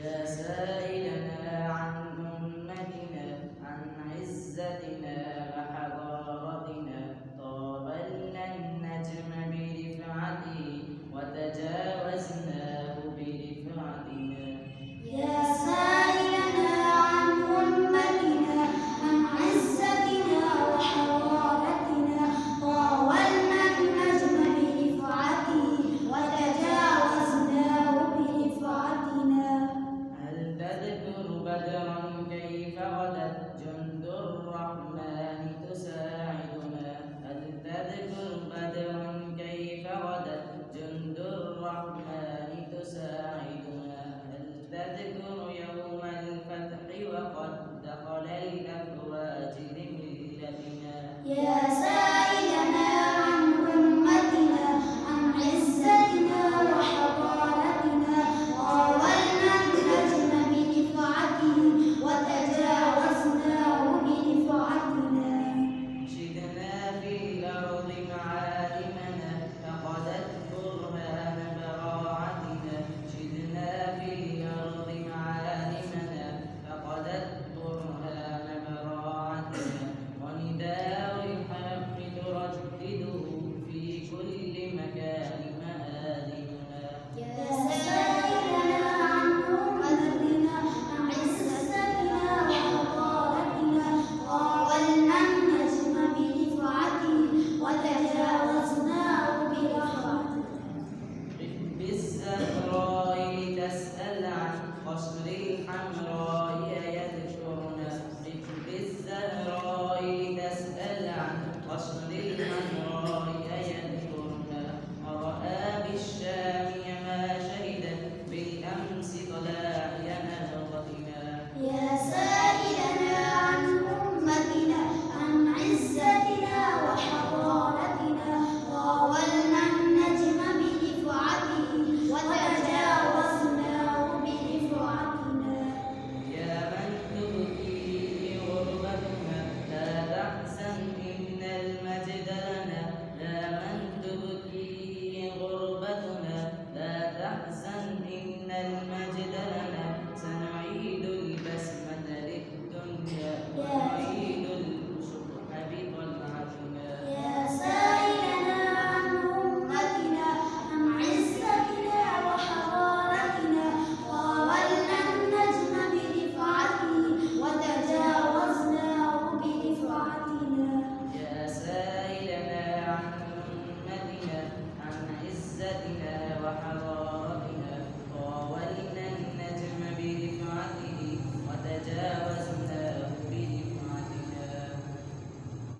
يا سائلنا عن أمتنا عن عزتنا وحضارتنا طاب لنا النجم برفعته وتجاوزناه برفعتنا. يا سائلنا عن أمتنا عن عزتنا وحضارتنا طاولنا النجم برفعته وتجاوزناه برفعتنا. هل تذكر بدرا كيف غدت جند الرحمن تساعدنا؟ هل تذكر بدرا كيف غدت جند الرحمن تساعدنا؟ هل تذكر يوم الفتح وقد دخل الأفواج لملتنا؟ يا سائلنا عن أمتنا عن عزتنا وحضارتنا طاولنا النجم برفعته وتجاوزناه برفعتنا. شدنا في الأرض معالمنا فقدت برهان براعتنا. شدنا في الأرض معالمنا فقدت برهان براعتنا. ونداء الحق تردده في كل مكان مآذننا. يا سائلنا عن أمتنا عن عزتنا وحضارتنا طاولنا النجم برفعته وتجاوزناه برفعتنا. قف بالزهراء لتسأل عن قصر الحمراء يذكرنا. قف بالزهراء لتسأل عن قصر الحمراء يذكرنا. ورأى بالشام ما شهدت بالأمس طلاعي نهضتنا. يا سائلنا عن أمتنا عن عزتنا وحضارتنا طاولنا النجم برفعته وتجاوزناه برفعتنا. يا من تبكي غربتنا لا تحزن إن المجد لنا. يا من تبكي غربتنا لا تحزن إن المجد